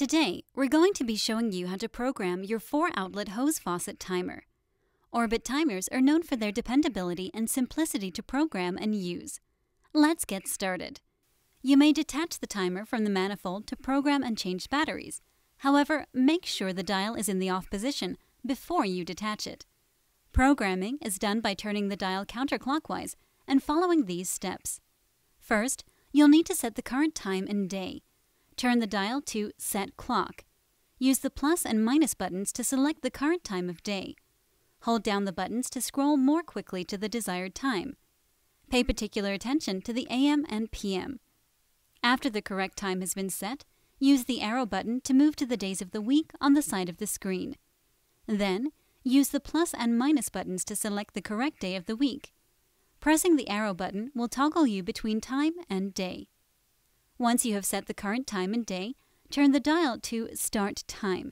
Today, we're going to be showing you how to program your 4-outlet hose faucet timer. Orbit timers are known for their dependability and simplicity to program and use. Let's get started. You may detach the timer from the manifold to program and change batteries. However, make sure the dial is in the off position before you detach it. Programming is done by turning the dial counterclockwise and following these steps. First, you'll need to set the current time and day. Turn the dial to Set Clock. Use the plus and minus buttons to select the current time of day. Hold down the buttons to scroll more quickly to the desired time. Pay particular attention to the AM and PM. After the correct time has been set, use the arrow button to move to the days of the week on the side of the screen. Then, use the plus and minus buttons to select the correct day of the week. Pressing the arrow button will toggle you between time and day. Once you have set the current time and day, turn the dial to Start Time.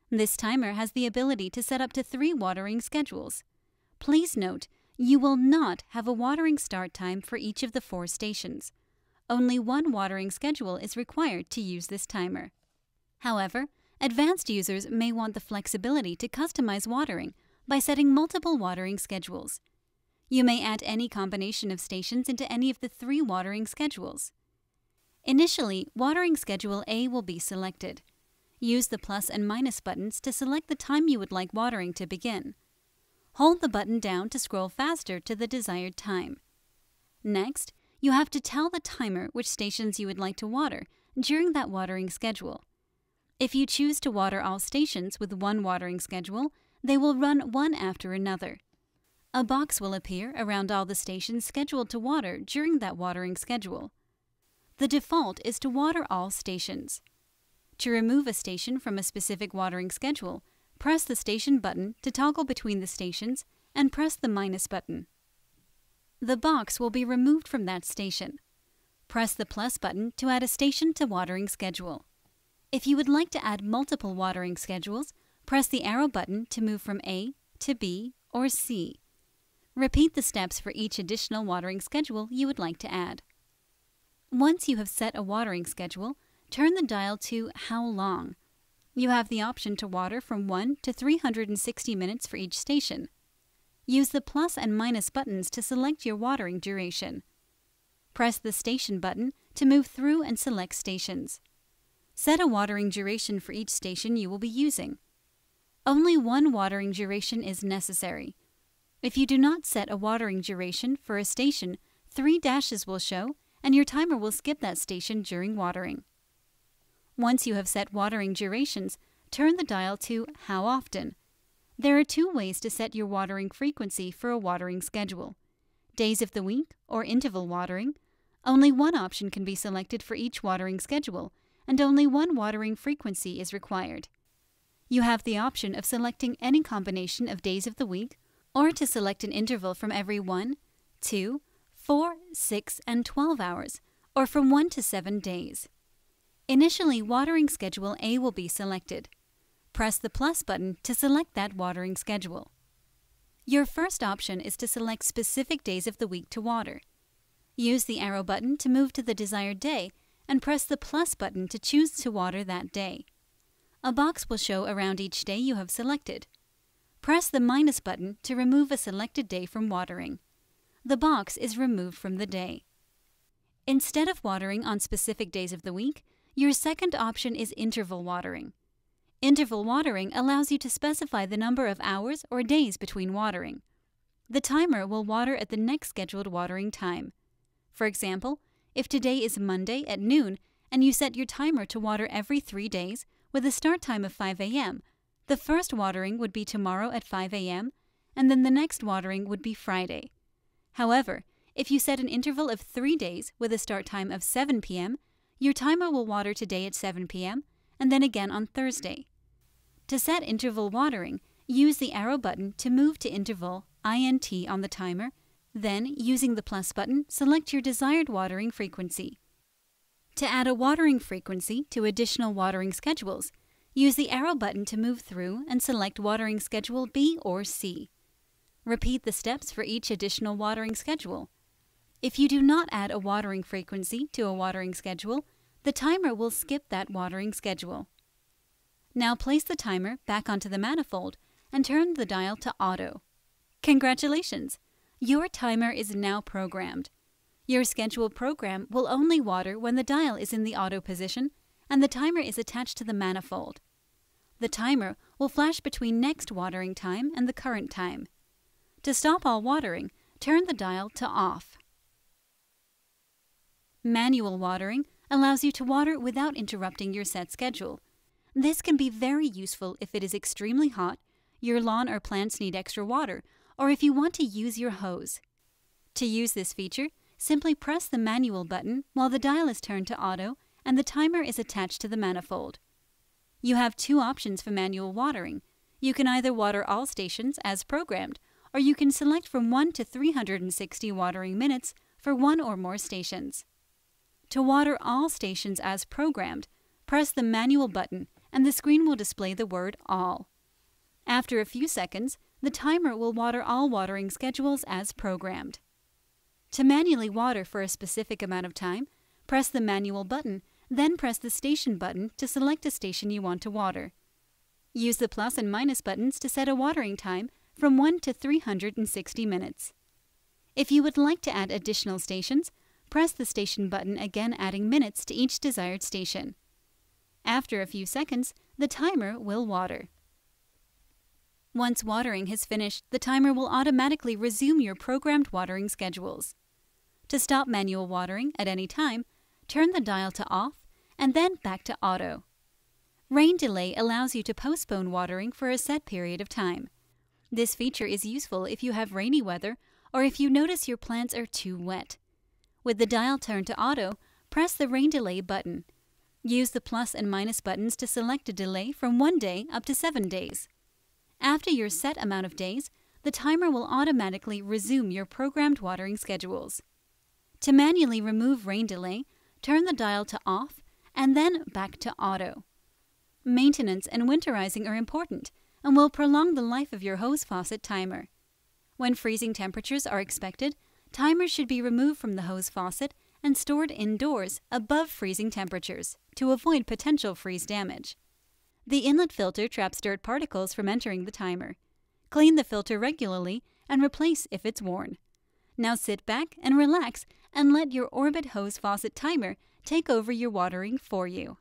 This timer has the ability to set up to 3 watering schedules. Please note, you will not have a watering start time for each of the 4 stations. Only one watering schedule is required to use this timer. However, advanced users may want the flexibility to customize watering by setting multiple watering schedules. You may add any combination of stations into any of the 3 watering schedules. Initially, watering schedule A will be selected. Use the plus and minus buttons to select the time you would like watering to begin. Hold the button down to scroll faster to the desired time. Next, you have to tell the timer which stations you would like to water during that watering schedule. If you choose to water all stations with one watering schedule, they will run one after another. A box will appear around all the stations scheduled to water during that watering schedule. The default is to water all stations. To remove a station from a specific watering schedule, press the station button to toggle between the stations and press the minus button. The box will be removed from that station. Press the plus button to add a station to watering schedule. If you would like to add multiple watering schedules, press the arrow button to move from A to B or C. Repeat the steps for each additional watering schedule you would like to add. Once you have set a watering schedule, turn the dial to How Long. You have the option to water from 1 to 360 minutes for each station. Use the plus and minus buttons to select your watering duration. Press the Station button to move through and select stations. Set a watering duration for each station you will be using. Only one watering duration is necessary. If you do not set a watering duration for a station, 3 dashes will show and your timer will skip that station during watering. Once you have set watering durations, turn the dial to How Often. There are 2 ways to set your watering frequency for a watering schedule: days of the week or interval watering. Only one option can be selected for each watering schedule, and only one watering frequency is required. You have the option of selecting any combination of days of the week, or to select an interval from every 1, 2, 4, 6, and 12 hours, or from 1 to 7 days. Initially, watering schedule A will be selected. Press the plus button to select that watering schedule. Your first option is to select specific days of the week to water. Use the arrow button to move to the desired day and press the plus button to choose to water that day. A box will show around each day you have selected. Press the minus button to remove a selected day from watering. The box is removed from the day. Instead of watering on specific days of the week, your second option is interval watering. Interval watering allows you to specify the number of hours or days between watering. The timer will water at the next scheduled watering time. For example, if today is Monday at noon and you set your timer to water every 3 days with a start time of 5 a.m., the first watering would be tomorrow at 5 a.m., and then the next watering would be Friday. However, if you set an interval of 3 days with a start time of 7 p.m., your timer will water today at 7 p.m. and then again on Thursday. To set interval watering, use the arrow button to move to interval INT on the timer, then, using the plus button, select your desired watering frequency. To add a watering frequency to additional watering schedules, use the arrow button to move through and select watering schedule B or C. Repeat the steps for each additional watering schedule. If you do not add a watering frequency to a watering schedule, the timer will skip that watering schedule. Now place the timer back onto the manifold and turn the dial to auto. Congratulations! Your timer is now programmed. Your scheduled program will only water when the dial is in the auto position and the timer is attached to the manifold. The timer will flash between next watering time and the current time. To stop all watering, turn the dial to off. Manual watering allows you to water without interrupting your set schedule. This can be very useful if it is extremely hot, your lawn or plants need extra water, or if you want to use your hose. To use this feature, simply press the manual button while the dial is turned to auto and the timer is attached to the manifold. You have two options for manual watering. You can either water all stations as programmed, or you can select from 1 to 360 watering minutes for one or more stations. To water all stations as programmed, press the manual button and the screen will display the word All. After a few seconds, the timer will water all watering schedules as programmed. To manually water for a specific amount of time, press the manual button, then press the station button to select a station you want to water. Use the plus and minus buttons to set a watering time from 1 to 360 minutes. If you would like to add additional stations, press the station button again, adding minutes to each desired station. After a few seconds, the timer will water. Once watering has finished, the timer will automatically resume your programmed watering schedules. To stop manual watering at any time, turn the dial to off and then back to auto. Rain delay allows you to postpone watering for a set period of time. This feature is useful if you have rainy weather or if you notice your plants are too wet. With the dial turned to auto, press the rain delay button. Use the plus and minus buttons to select a delay from 1 day up to 7 days. After your set amount of days, the timer will automatically resume your programmed watering schedules. To manually remove rain delay, turn the dial to off and then back to auto. Maintenance and winterizing are important and will prolong the life of your hose faucet timer. When freezing temperatures are expected, timers should be removed from the hose faucet and stored indoors above freezing temperatures to avoid potential freeze damage. The inlet filter traps dirt particles from entering the timer. Clean the filter regularly and replace if it's worn. Now sit back and relax and let your Orbit hose faucet timer take over your watering for you.